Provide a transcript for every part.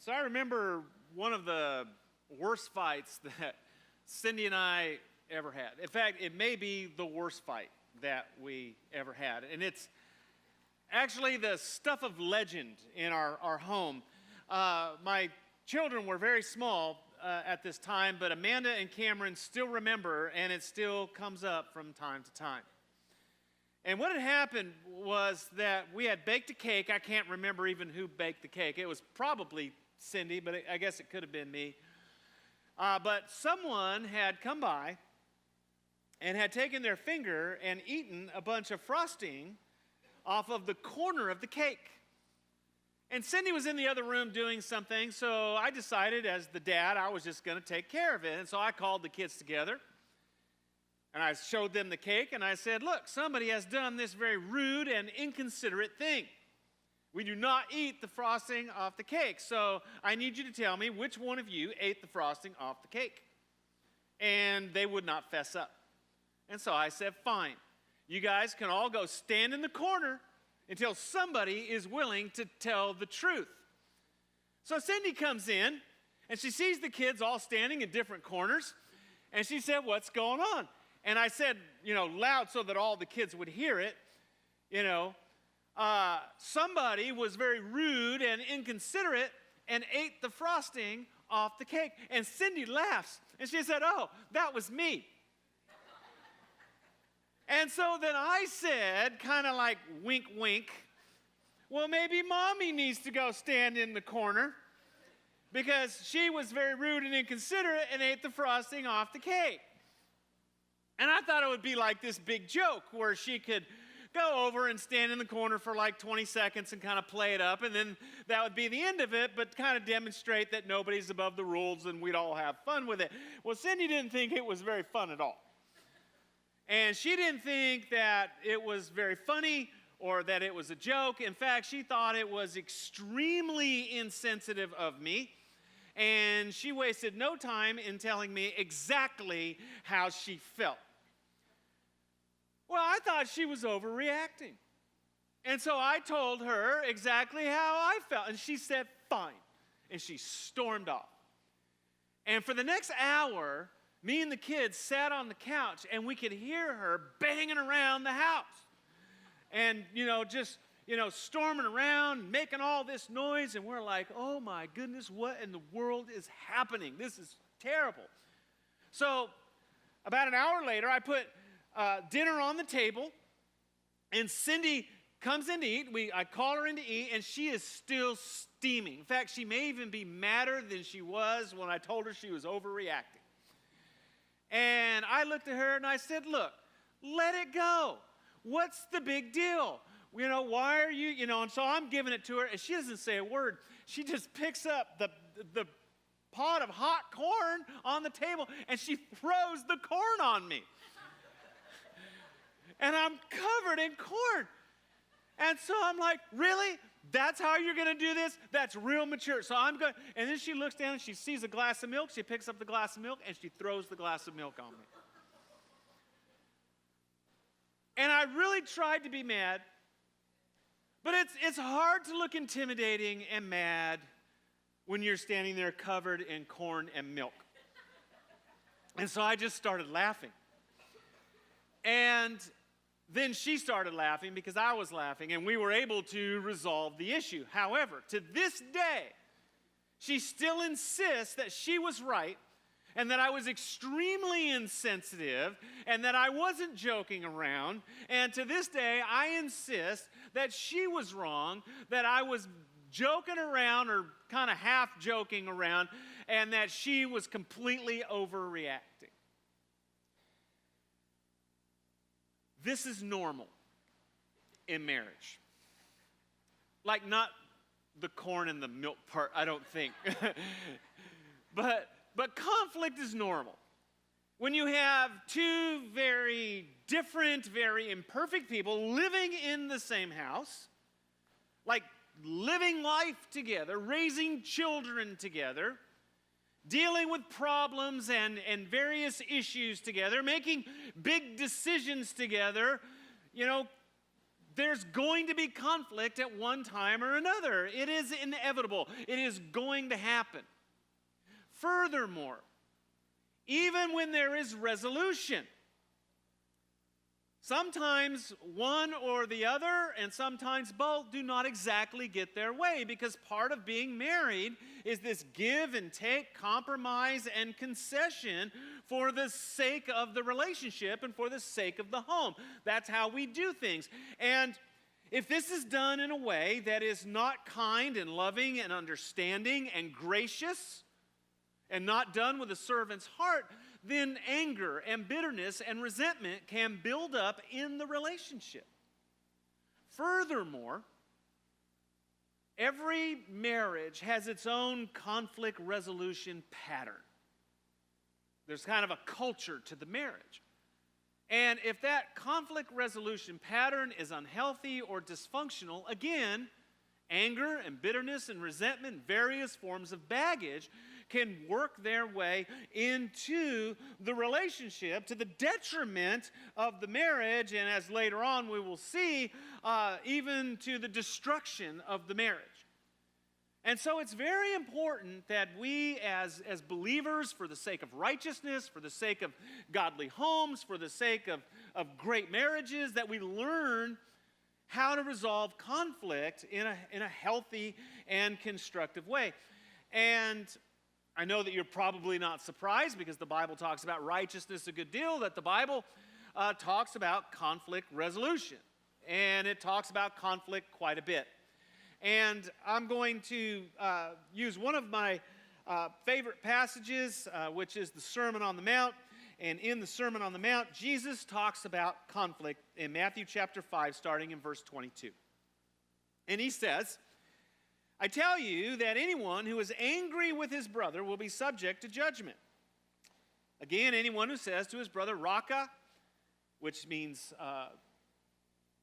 So I remember one of the worst fights that Cindy and I ever had. In fact, it may be the worst fight that we ever had. And it's actually the stuff of legend in our home. My children were very small at this time, but Amanda and Cameron still remember, and it still comes up from time to time. And what had happened was that we had baked a cake. I can't remember even who baked the cake. It was probably Cindy, but I guess it could have been me. But someone had come by and had taken their finger and eaten a bunch of frosting off of the corner of the cake. And Cindy was in the other room doing something, so I decided as the dad I was just going to take care of it. And so I called the kids together, and I showed them the cake, and I said, look, somebody has done this very rude and inconsiderate thing. We do not eat the frosting off the cake, so I need you to tell me which one of you ate the frosting off the cake. And they would not fess up. And so I said, fine, you guys can all go stand in the corner until somebody is willing to tell the truth. So Cindy comes in, and she sees the kids all standing in different corners, and she said, what's going on? And I said, loud so that all the kids would hear it, somebody was very rude and inconsiderate and ate the frosting off the cake. And Cindy laughs, and she said, oh, that was me. And so then I said, kind of like wink, wink, well, maybe Mommy needs to go stand in the corner because she was very rude and inconsiderate and ate the frosting off the cake. And I thought it would be like this big joke where she could go over and stand in the corner for like 20 seconds and kind of play it up, and then that would be the end of it, but kind of demonstrate that nobody's above the rules and we'd all have fun with it. Well, Cindy didn't think it was very fun at all. And she didn't think that it was very funny or that it was a joke. In fact, she thought it was extremely insensitive of me. And she wasted no time in telling me exactly how she felt. Well, I thought she was overreacting. And so I told her exactly how I felt. And she said, fine. And she stormed off. And for the next hour, me and the kids sat on the couch, and we could hear her banging around the house. And, storming around, making all this noise. And we're like, oh, my goodness, what in the world is happening? This is terrible. So about an hour later, I put dinner on the table, and Cindy comes in to eat. I call her in to eat, and she is still steaming. In fact, she may even be madder than she was when I told her she was overreacting. And I looked at her and I said, look, let it go. What's the big deal? Why are you, and so I'm giving it to her, and she doesn't say a word. She just picks up the pot of hot corn on the table, and she throws the corn on me. And I'm covered in corn. And so I'm like, really? That's how you're going to do this? That's real mature. So I'm going, and then she looks down and she sees a glass of milk. She picks up the glass of milk and she throws the glass of milk on me. And I really tried to be mad, but it's hard to look intimidating and mad when you're standing there covered in corn and milk. And so I just started laughing. And then she started laughing because I was laughing, and we were able to resolve the issue. However, to this day, she still insists that she was right and that I was extremely insensitive and that I wasn't joking around. And to this day, I insist that she was wrong, that I was joking around or kind of half joking around, and that she was completely overreacting. This is normal in marriage. Like, not the corn and the milk part, I don't think. But conflict is normal. When you have two very different, very imperfect people living in the same house, like living life together, raising children together, dealing with problems and various issues together, making big decisions together, there's going to be conflict at one time or another. It is inevitable. It is going to happen. Furthermore, even when there is resolution, sometimes one or the other, and sometimes both, do not exactly get their way, because part of being married is this give and take, compromise and concession for the sake of the relationship and for the sake of the home. That's how we do things. And if this is done in a way that is not kind and loving and understanding and gracious, and not done with a servant's heart, then anger and bitterness and resentment can build up in the relationship. Furthermore, every marriage has its own conflict resolution pattern. There's kind of a culture to the marriage. And if that conflict resolution pattern is unhealthy or dysfunctional, again, anger and bitterness and resentment, various forms of baggage, can work their way into the relationship to the detriment of the marriage, and as later on we will see, even to the destruction of the marriage. And so it's very important that we as believers, for the sake of righteousness, for the sake of godly homes, for the sake of great marriages, that we learn how to resolve conflict in a healthy and constructive way. And I know that you're probably not surprised, because the Bible talks about righteousness a good deal, that the Bible talks about conflict resolution. And it talks about conflict quite a bit. And I'm going to use one of my favorite passages, which is the Sermon on the Mount. And in the Sermon on the Mount, Jesus talks about conflict in Matthew chapter 5, starting in verse 22. And he says, I tell you that anyone who is angry with his brother will be subject to judgment. Again, anyone who says to his brother, Raka, which means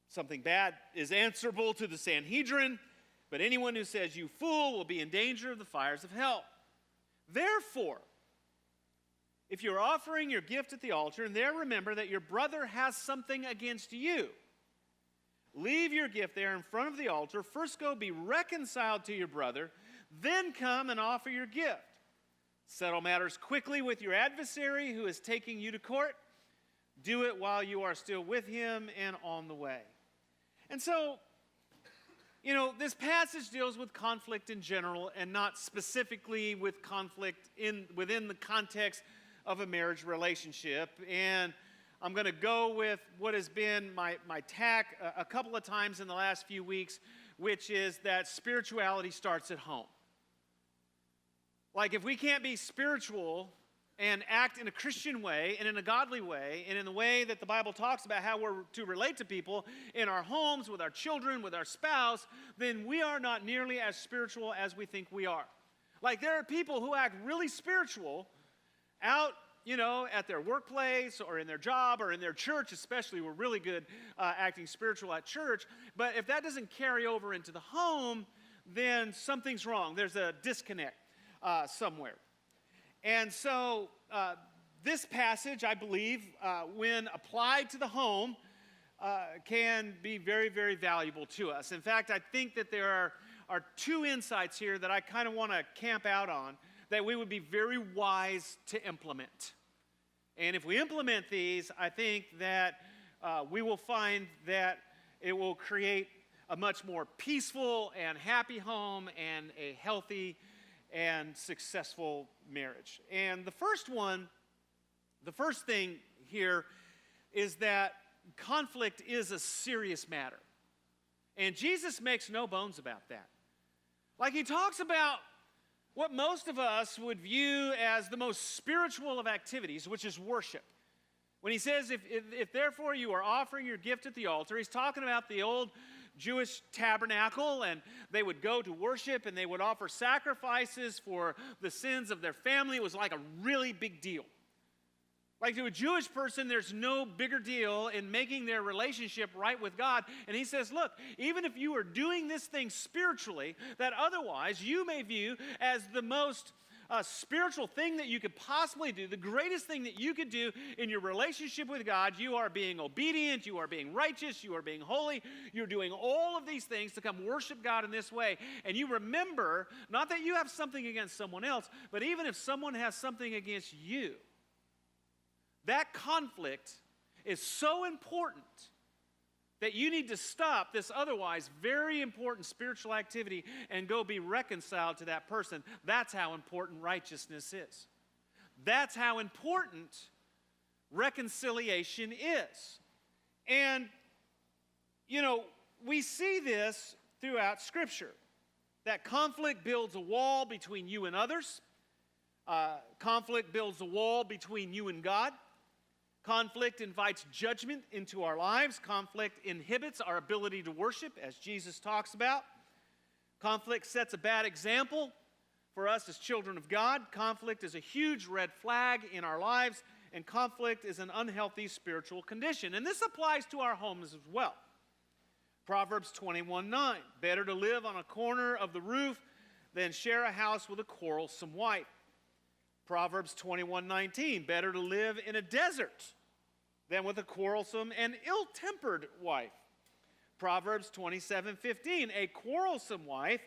something bad, is answerable to the Sanhedrin. But anyone who says, you fool, will be in danger of the fires of hell. Therefore, if you're offering your gift at the altar, and there remember that your brother has something against you, leave your gift there in front of the altar. First go be reconciled to your brother, then come and offer your gift. Settle matters quickly with your adversary who is taking you to court. Do it while you are still with him and on the way. And so, this passage deals with conflict in general and not specifically with conflict within the context of a marriage relationship. And I'm going to go with what has been my tack a couple of times in the last few weeks, which is that spirituality starts at home. Like, if we can't be spiritual and act in a Christian way and in a godly way and in the way that the Bible talks about how we're to relate to people in our homes, with our children, with our spouse, then we are not nearly as spiritual as we think we are. Like, there are people who act really spiritual out at their workplace or in their job or in their church especially. We're really good acting spiritual at church. But if that doesn't carry over into the home, then something's wrong. There's a disconnect somewhere. And so this passage, I believe, when applied to the home, can be very, very valuable to us. In fact, I think that there are two insights here that I kind of want to camp out on that we would be very wise to implement. And if we implement these, I think that we will find that it will create a much more peaceful and happy home and a healthy and successful marriage. And the first thing here is that conflict is a serious matter. And Jesus makes no bones about that. Like, he talks about what most of us would view as the most spiritual of activities, which is worship. When he says, if therefore you are offering your gift at the altar, he's talking about the old Jewish tabernacle, and they would go to worship and they would offer sacrifices for the sins of their family. It was like a really big deal. Like, to a Jewish person, there's no bigger deal in making their relationship right with God. And he says, look, even if you are doing this thing spiritually that otherwise you may view as the most spiritual thing that you could possibly do, the greatest thing that you could do in your relationship with God. You are being obedient, you are being righteous, you are being holy, you're doing all of these things to come worship God in this way. And you remember, not that you have something against someone else, but even if someone has something against you, that conflict is so important that you need to stop this otherwise very important spiritual activity and go be reconciled to that person. That's how important righteousness is. That's how important reconciliation is. And, we see this throughout Scripture. That conflict builds a wall between you and others. Conflict builds a wall between you and God. Conflict invites judgment into our lives. Conflict inhibits our ability to worship, as Jesus talks about. Conflict sets a bad example for us as children of God. Conflict is a huge red flag in our lives, and conflict is an unhealthy spiritual condition. And this applies to our homes as well. Proverbs 21:9, better to live on a corner of the roof than share a house with a quarrelsome wife. Proverbs 21:19, better to live in a desert than with a quarrelsome and ill-tempered wife. Proverbs 27:15, a quarrelsome wife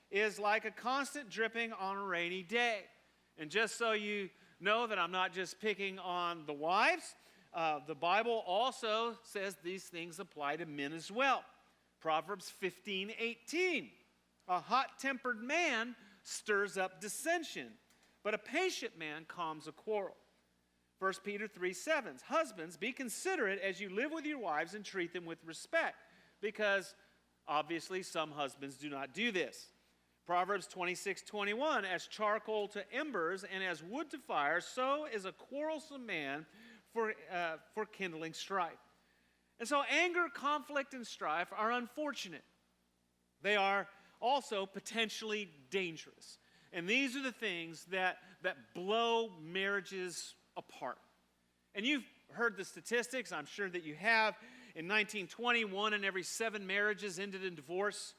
is like a constant dripping on a rainy day. And just so you know that I'm not just picking on the wives, the Bible also says these things apply to men as well. Proverbs 15:18, a hot-tempered man stirs up dissension, but a patient man calms a quarrel. 1 Peter 3:7, husbands, be considerate as you live with your wives and treat them with respect, because obviously some husbands do not do this. Proverbs 26:21, as charcoal to embers and as wood to fire, so is a quarrelsome man for kindling strife. And so anger, conflict, and strife are unfortunate. They are also potentially dangerous. And these are the things that blow marriages apart. And you've heard the statistics, I'm sure that you have. In 1920, 1 in every 7 marriages ended in divorce.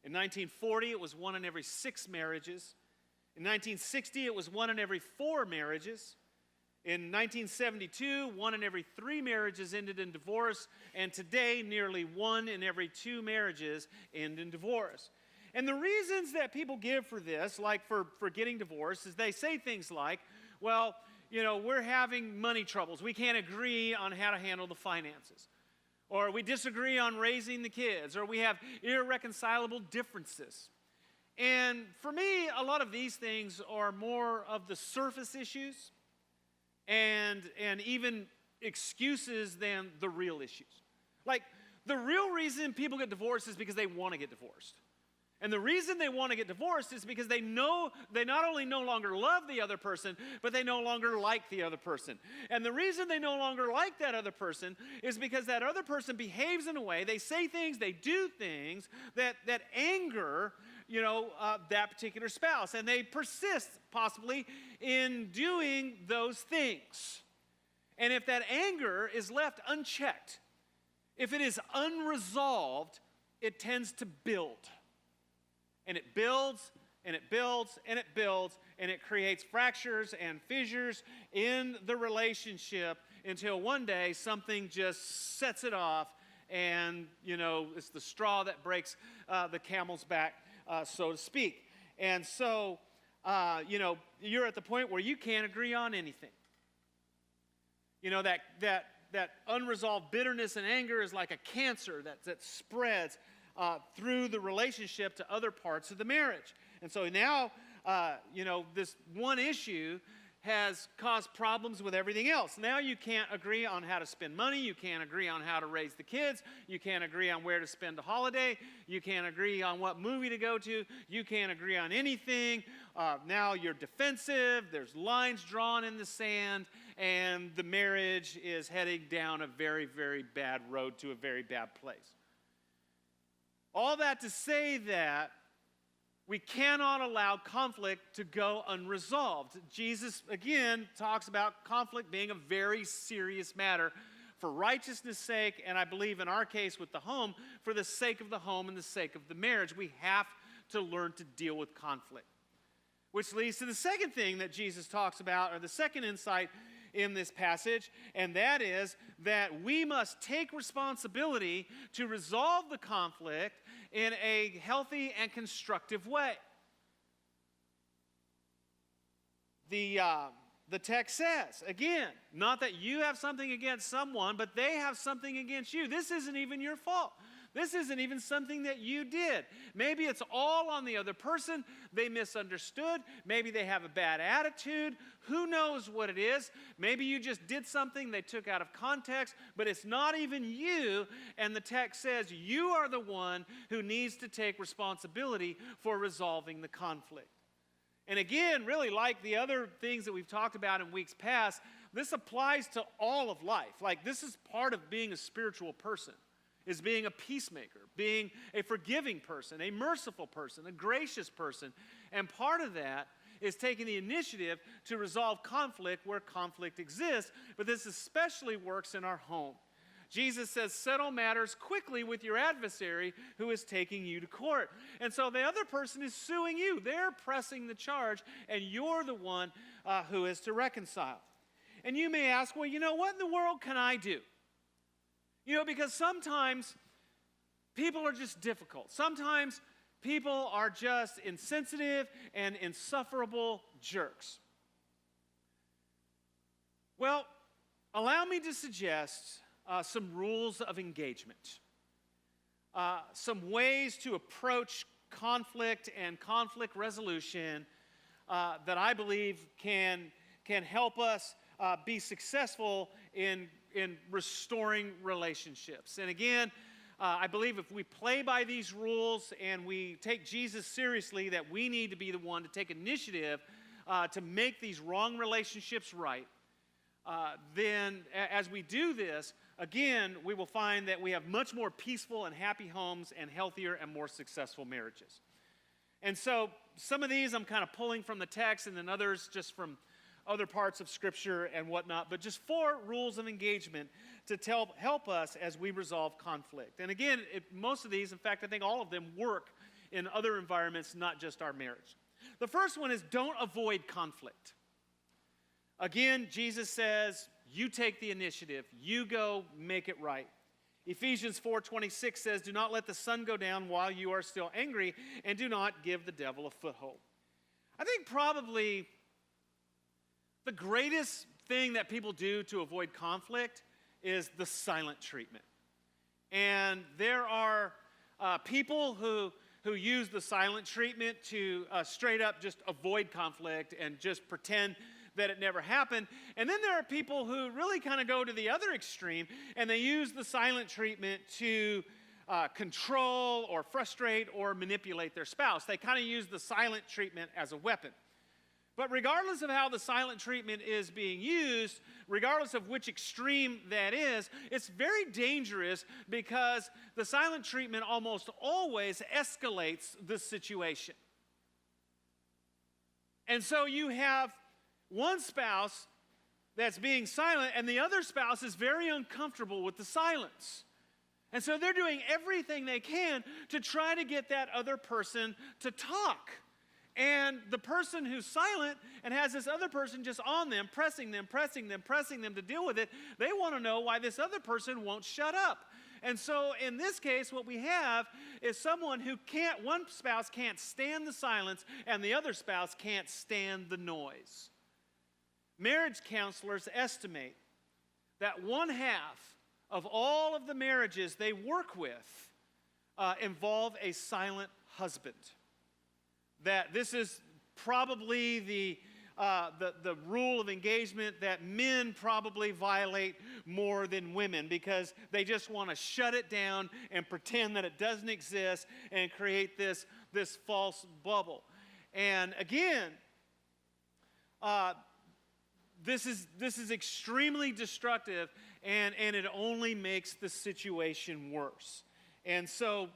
In 1940, it was 1 in every 6 marriages. In 1960, it was 1 in every 4 marriages. In 1972, 1 in every 3 marriages ended in divorce. And today, nearly 1 in every 2 marriages end in divorce. And the reasons that people give for this, like for getting divorced, is they say things like, well, we're having money troubles. We can't agree on how to handle the finances. Or we disagree on raising the kids. Or we have irreconcilable differences. And for me, a lot of these things are more of the surface issues and even excuses than the real issues. Like, the real reason people get divorced is because they want to get divorced. And the reason they want to get divorced is because they know they not only no longer love the other person, but they no longer like the other person. And the reason they no longer like that other person is because that other person behaves in a way, they say things, they do things that anger, that particular spouse. And they persist possibly in doing those things. And if that anger is left unchecked, if it is unresolved, it tends to build. And it builds, and it builds, and it builds, and it creates fractures and fissures in the relationship until one day something just sets it off, and, it's the straw that breaks the camel's back, so to speak. And so, you're at the point where you can't agree on anything. That unresolved bitterness and anger is like a cancer that spreads through the relationship to other parts of the marriage. And so now, this one issue has caused problems with everything else. Now you can't agree on how to spend money. You can't agree on how to raise the kids. You can't agree on where to spend the holiday. You can't agree on what movie to go to. You can't agree on anything. Now you're defensive. There's lines drawn in the sand. And the marriage is heading down a very, very bad road to a very bad place. All that to say that we cannot allow conflict to go unresolved. Jesus, again, talks about conflict being a very serious matter for righteousness' sake, and I believe in our case with the home, for the sake of the home and the sake of the marriage. We have to learn to deal with conflict. Which leads to the second thing that Jesus talks about, or the second insight in this passage, and that is that we must take responsibility to resolve the conflict in a healthy and constructive way. The text says, again, not that you have something against someone, but they have something against you. This isn't even your fault. This isn't even something that you did. Maybe it's all on the other person. They misunderstood. Maybe they have a bad attitude. Who knows what it is? Maybe you just did something they took out of context, but it's not even you. And the text says you are the one who needs to take responsibility for resolving the conflict. And again, really like the other things that we've talked about in weeks past, this applies to all of life. Like, this is part of being a spiritual person, is being a peacemaker, being a forgiving person, a merciful person, a gracious person. And part of that is taking the initiative to resolve conflict where conflict exists, but this especially works in our home. Jesus says, settle matters quickly with your adversary who is taking you to court. And so the other person is suing you. They're pressing the charge, and you're the one who is to reconcile. And you may ask, well, what in the world can I do? Because sometimes people are just difficult. Sometimes people are just insensitive and insufferable jerks. Well, allow me to suggest some rules of engagement, some ways to approach conflict and conflict resolution that I believe can help us be successful in restoring relationships. And again, I believe if we play by these rules and we take Jesus seriously, that we need to be the one to take initiative to make these wrong relationships right. Then as we do this, again, we will find that we have much more peaceful and happy homes and healthier and more successful marriages. And so some of these I'm kind of pulling from the text, and then others just from other parts of Scripture and whatnot, but just 4 rules of engagement to help us as we resolve conflict. And again, most of these, in fact, I think all of them work in other environments, not just our marriage. The first one is don't avoid conflict. Again, Jesus says, you take the initiative. You go make it right. Ephesians 4:26 says, do not let the sun go down while you are still angry, and do not give the devil a foothold. I think probably the greatest thing that people do to avoid conflict is the silent treatment. And there are people who use the silent treatment to straight up just avoid conflict and just pretend that it never happened. And then there are people who really kind of go to the other extreme, and they use the silent treatment to control or frustrate or manipulate their spouse. They kind of use the silent treatment as a weapon. But regardless of how the silent treatment is being used, regardless of which extreme that is, it's very dangerous because the silent treatment almost always escalates the situation. And so you have one spouse that's being silent, and the other spouse is very uncomfortable with the silence. And so they're doing everything they can to try to get that other person to talk. And the person who's silent and has this other person just on them, pressing them to deal with it, they want to know why this other person won't shut up. And so in this case, what we have is someone who one spouse can't stand the silence, and the other spouse can't stand the noise. Marriage counselors estimate that 1/2 of all of the marriages they work with involve a silent husband. That this is probably the rule of engagement that men probably violate more than women, because they just want to shut it down and pretend that it doesn't exist and create this false bubble. And again, this is extremely destructive, and it only makes the situation worse. And so,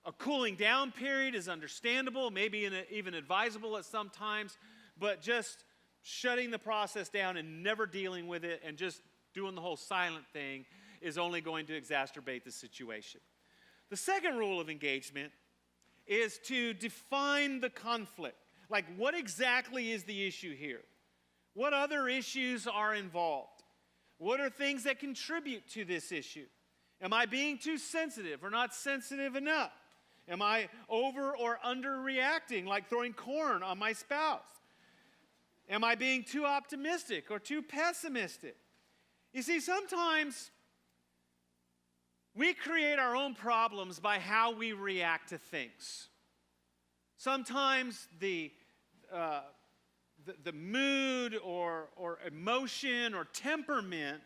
a cooling down period is understandable, maybe even advisable at some times, but just shutting the process down and never dealing with it and just doing the whole silent thing is only going to exacerbate the situation. The second rule of engagement is to define the conflict. Like, what exactly is the issue here? What other issues are involved? What are things that contribute to this issue? Am I being too sensitive or not sensitive enough? Am I over or underreacting, like throwing corn on my spouse? Am I being too optimistic or too pessimistic? You see, sometimes we create our own problems by how we react to things. Sometimes the mood or emotion or temperament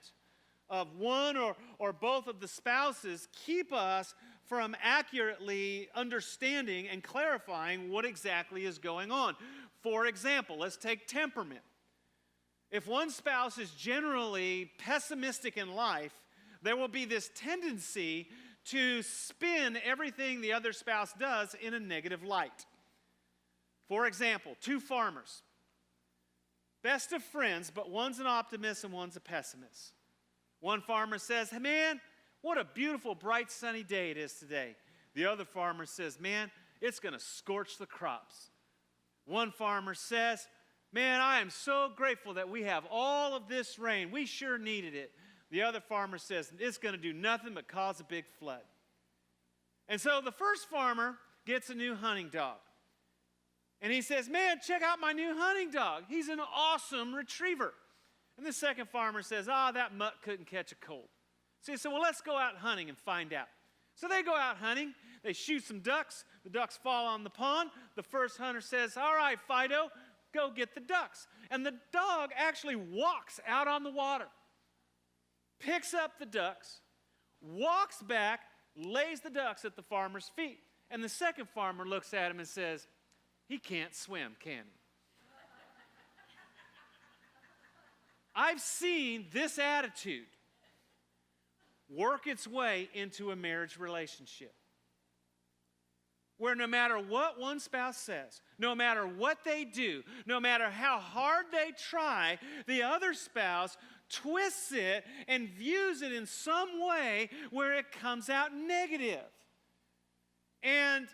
of one or both of the spouses keep us from accurately understanding and clarifying what exactly is going on. For example, let's take temperament. If one spouse is generally pessimistic in life, there will be this tendency to spin everything the other spouse does in a negative light. For example, two farmers, best of friends, but one's an optimist and one's a pessimist. One farmer says, "Hey, man, what a beautiful, bright, sunny day it is today." The other farmer says, "Man, it's going to scorch the crops." One farmer says, "Man, I am so grateful that we have all of this rain. We sure needed it." The other farmer says, "It's going to do nothing but cause a big flood." And so the first farmer gets a new hunting dog. And he says, "Man, check out my new hunting dog. He's an awesome retriever." And the second farmer says, "That mutt couldn't catch a cold." So he said, "Well, let's go out hunting and find out." So they go out hunting. They shoot some ducks. The ducks fall on the pond. The first hunter says, "All right, Fido, go get the ducks." And the dog actually walks out on the water, picks up the ducks, walks back, lays the ducks at the farmer's feet. And the second farmer looks at him and says, "He can't swim, can he?" I've seen this attitude work its way into a marriage relationship, where no matter what one spouse says, no matter what they do, no matter how hard they try, the other spouse twists it and views it in some way where it comes out negative. And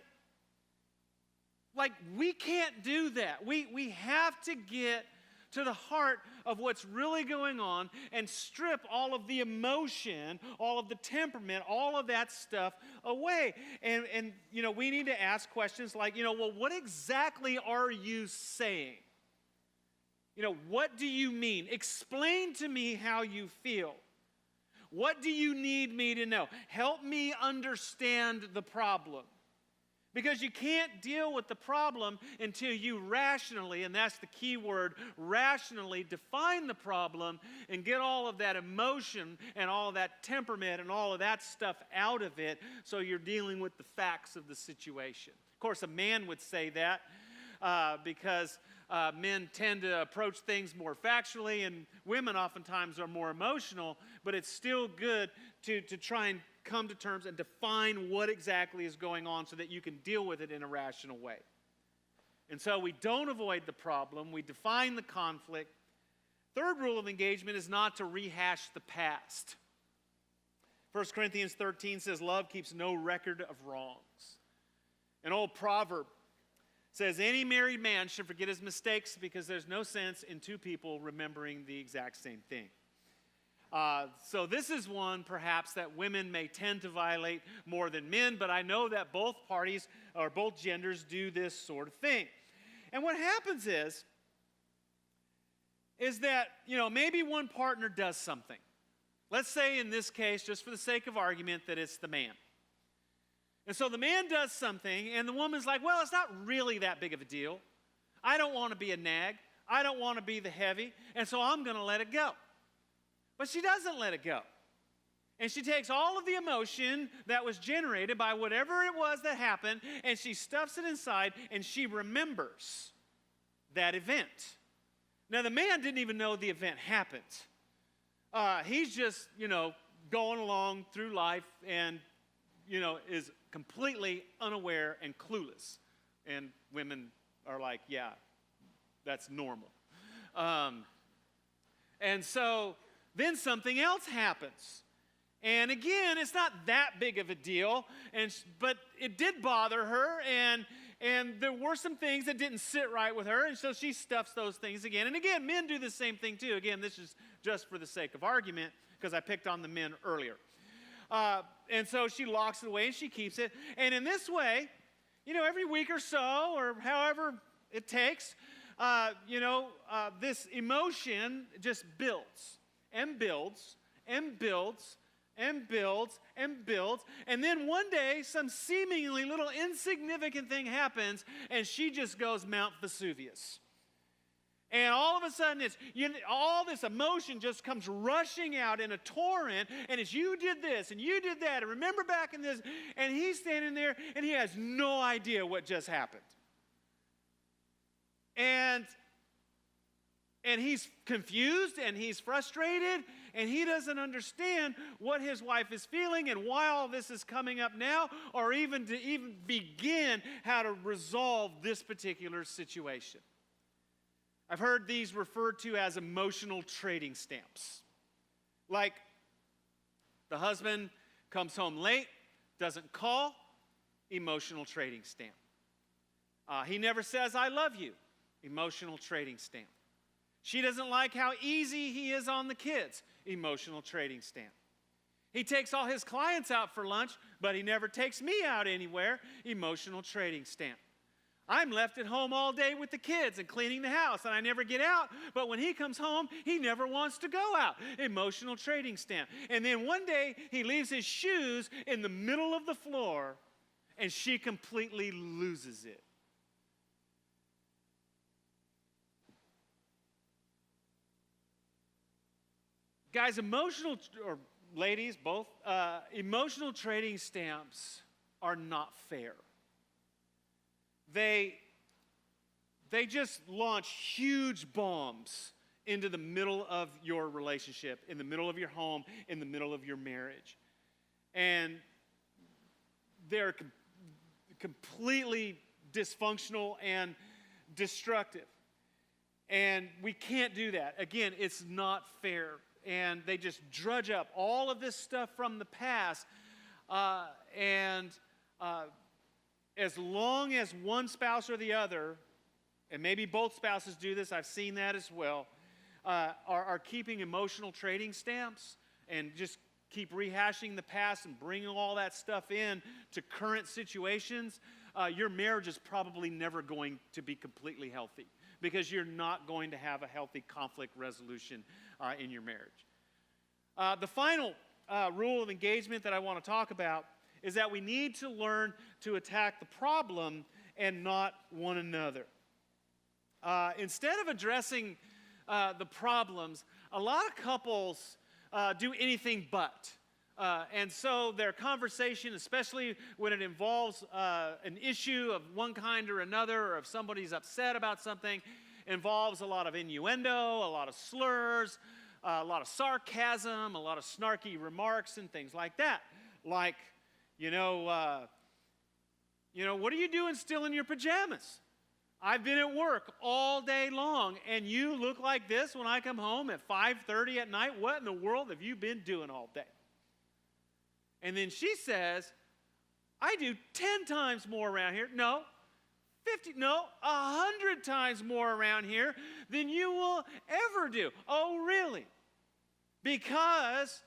we can't do that. We have to get to the heart of what's really going on and strip all of the emotion, all of the temperament, all of that stuff away. And we need to ask questions like, well, what exactly are you saying? What do you mean? Explain to me how you feel. What do you need me to know? Help me understand the problem. Because you can't deal with the problem until you rationally, and that's the key word, rationally define the problem and get all of that emotion and all of that temperament and all of that stuff out of it so you're dealing with the facts of the situation. Of course, a man would say that because men tend to approach things more factually and women oftentimes are more emotional, but it's still good to try and come to terms and define what exactly is going on so that you can deal with it in a rational way. And so we don't avoid the problem, we define the conflict. Third rule of engagement is not to rehash the past. 1 Corinthians 13 says, "Love keeps no record of wrongs." An old proverb says, "Any married man should forget his mistakes because there's no sense in two people remembering the exact same thing." So this is one, perhaps, that women may tend to violate more than men, but I know that both parties or both genders do this sort of thing. And what happens is that, maybe one partner does something. Let's say in this case, just for the sake of argument, that it's the man. And so the man does something, and the woman's like, "Well, it's not really that big of a deal. I don't want to be a nag. I don't want to be the heavy, and so I'm going to let it go." But she doesn't let it go. And she takes all of the emotion that was generated by whatever it was that happened, and she stuffs it inside, and she remembers that event. Now, the man didn't even know the event happened. He's just, going along through life and, is completely unaware and clueless. And women are like, yeah, that's normal. And so then something else happens. And again, it's not that big of a deal, but it did bother her, and And there were some things that didn't sit right with her, and so she stuffs those things again. And again, men do the same thing too. Again, this is just for the sake of argument, because I picked on the men earlier. And so she locks it away and she keeps it. And in this way, every week or so, or however it takes, this emotion just builds and builds and builds and builds and builds. And then one day, some seemingly little insignificant thing happens, and she just goes Mount Vesuvius. And all of a sudden, all this emotion just comes rushing out in a torrent, and it's you did this, and you did that, and remember back in this, and he's standing there, and he has no idea what just happened. And he's confused, and he's frustrated, and he doesn't understand what his wife is feeling and why all this is coming up now, or even to begin how to resolve this particular situation. I've heard these referred to as emotional trading stamps. Like, the husband comes home late, doesn't call, emotional trading stamp. He never says, I love you, emotional trading stamp. She doesn't like how easy he is on the kids, emotional trading stamp. He takes all his clients out for lunch, but he never takes me out anywhere, emotional trading stamp. I'm left at home all day with the kids and cleaning the house, and I never get out. But when he comes home, he never wants to go out. Emotional trading stamp. And then one day, he leaves his shoes in the middle of the floor, and she completely loses it. Guys, or ladies, both, emotional trading stamps are not fair. They just launch huge bombs into the middle of your relationship, in the middle of your home, in the middle of your marriage. And they're completely dysfunctional and destructive. And we can't do that. Again, it's not fair. And they just drudge up all of this stuff from the past. As long as one spouse or the other, and maybe both spouses do this, I've seen that as well, are keeping emotional trading stamps and just keep rehashing the past and bringing all that stuff in to current situations, your marriage is probably never going to be completely healthy, because you're not going to have a healthy conflict resolution in your marriage. The final rule of engagement that I want to talk about is that we need to learn to attack the problem and not one another. Instead of addressing the problems, a lot of couples do anything but. And so their conversation, especially when it involves an issue of one kind or another, or if somebody's upset about something, involves a lot of innuendo, a lot of slurs, a lot of sarcasm, a lot of snarky remarks and things like that. Like, what are you doing still in your pajamas? I've been at work all day long, and you look like this when I come home at 5:30 at night. What in the world have you been doing all day? And then she says, I do 10 times more around here. No, 50, no, 100 times more around here than you will ever do. Oh, really? Because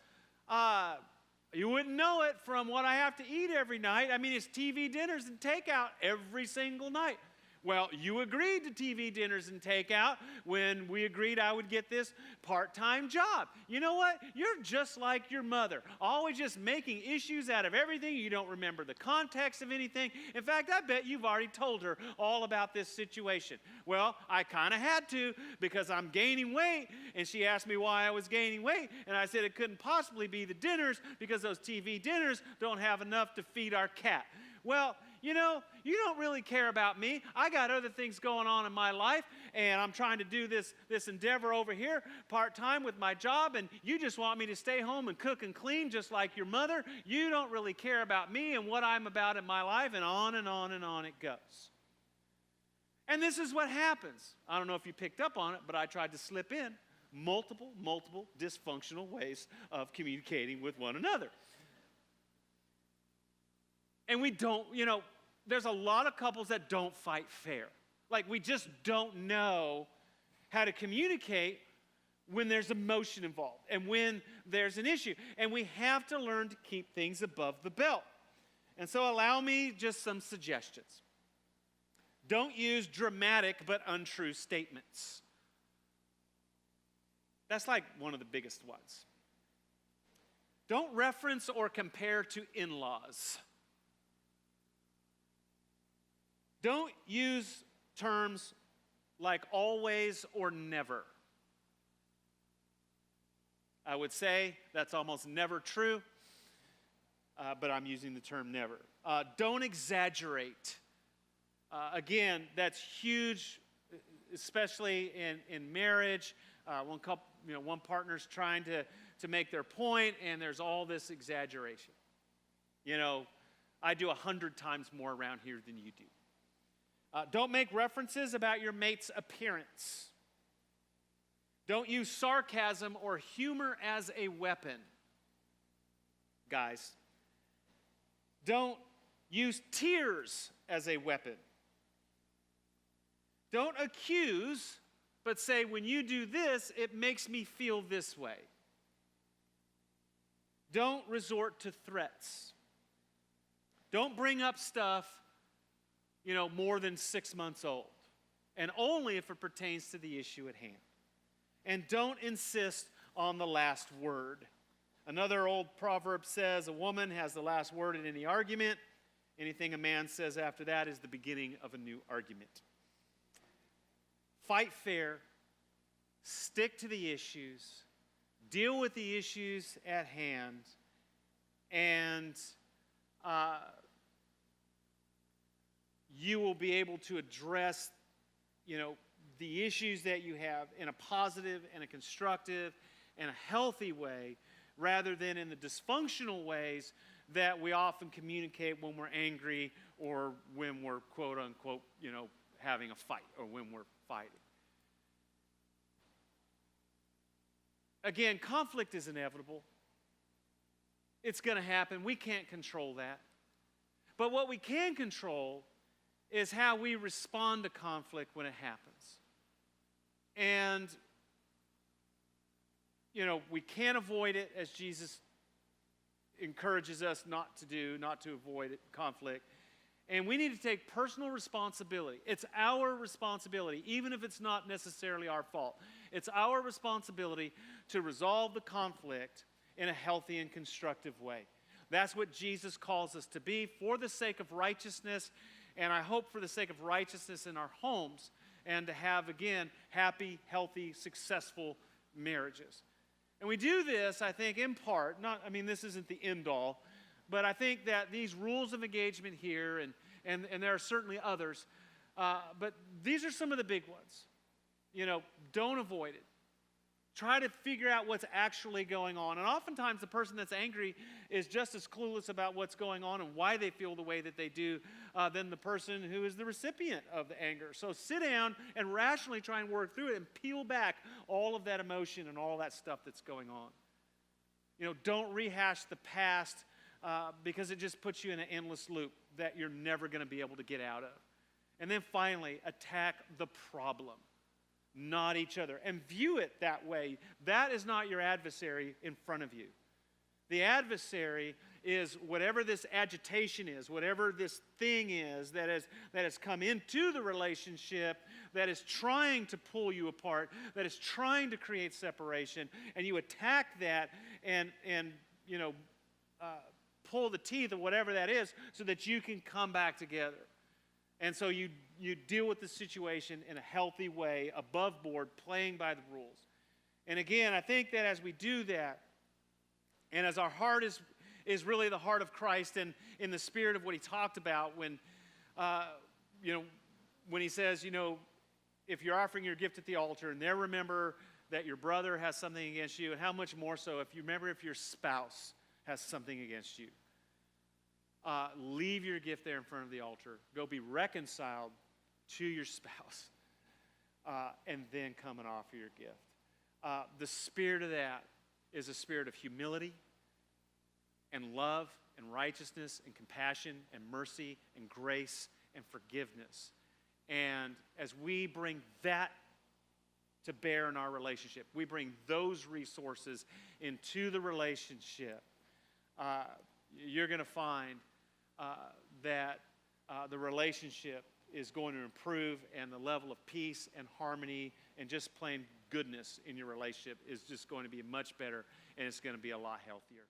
you wouldn't know it from what I have to eat every night. I mean, it's TV dinners and takeout every single night. Well, you agreed to TV dinners and takeout when we agreed I would get this part-time job. You know what? You're just like your mother, always just making issues out of everything. You don't remember the context of anything. In fact, I bet you've already told her all about this situation. Well, I kind of had to, because I'm gaining weight, and she asked me why I was gaining weight, and I said it couldn't possibly be the dinners, because those TV dinners don't have enough to feed our cat. Well, you don't really care about me. I got other things going on in my life, and I'm trying to do this endeavor over here part-time with my job, and you just want me to stay home and cook and clean just like your mother. You don't really care about me and what I'm about in my life, and on and on and on it goes. And this is what happens. I don't know if you picked up on it, but I tried to slip in multiple dysfunctional ways of communicating with one another. And we don't, there's a lot of couples that don't fight fair. Like, we just don't know how to communicate when there's emotion involved and when there's an issue. And we have to learn to keep things above the belt. And so allow me just some suggestions. Don't use dramatic but untrue statements. That's like one of the biggest ones. Don't reference or compare to in-laws. Don't use terms like always or never. I would say that's almost never true, but I'm using the term never. Don't exaggerate. Again, that's huge, especially in marriage. One partner's trying to make their point, and there's all this exaggeration. I do 100 times more around here than you do. Don't make references about your mate's appearance. Don't use sarcasm or humor as a weapon. Guys, don't use tears as a weapon. Don't accuse, but say, when you do this, it makes me feel this way. Don't resort to threats. Don't bring up stuff, more than 6 months old, and only if it pertains to the issue at hand. And don't insist on the last word. Another old proverb says, a woman has the last word in any argument. Anything a man says after that is the beginning of a new argument. Fight fair. Stick to the issues. Deal with the issues at hand. And you will be able to address, the issues that you have in a positive and a constructive and a healthy way, rather than in the dysfunctional ways that we often communicate when we're angry or when we're, quote unquote, having a fight or when we're fighting. Again, conflict is inevitable. It's going to happen. We can't control that. But what we can control is how we respond to conflict when it happens. And, we can't avoid it, as Jesus encourages us not to do, not to avoid it, conflict. And we need to take personal responsibility. It's our responsibility, even if it's not necessarily our fault. It's our responsibility to resolve the conflict in a healthy and constructive way. That's what Jesus calls us to be for the sake of righteousness, and I hope for the sake of righteousness in our homes, and to have, again, happy, healthy, successful marriages. And we do this, I think, in part, this isn't the end all, but I think that these rules of engagement here, and there are certainly others, but these are some of the big ones. Don't avoid it. Try to figure out what's actually going on. And oftentimes the person that's angry is just as clueless about what's going on and why they feel the way that they do than the person who is the recipient of the anger. So sit down and rationally try and work through it and peel back all of that emotion and all that stuff that's going on. Don't rehash the past because it just puts you in an endless loop that you're never going to be able to get out of. And then finally, attack the problem, not each other. And view it that way. That is not your adversary in front of you. The adversary is whatever this agitation is, whatever this thing is that has come into the relationship, that is trying to pull you apart, that is trying to create separation, and you attack that and pull the teeth of whatever that is so that you can come back together. And so you deal with the situation in a healthy way, above board, playing by the rules. And again, I think that as we do that, and as our heart is really the heart of Christ, and in the spirit of what he talked about when he says, if you're offering your gift at the altar and there remember that your brother has something against you, and how much more so if your spouse has something against you. Leave your gift there in front of the altar. Go be reconciled to your spouse. And then come and offer your gift. The spirit of that is a spirit of humility and love and righteousness and compassion and mercy and grace and forgiveness. And as we bring that to bear in our relationship, we bring those resources into the relationship, you're going to find that the relationship is going to improve, and the level of peace and harmony and just plain goodness in your relationship is just going to be much better, and it's going to be a lot healthier.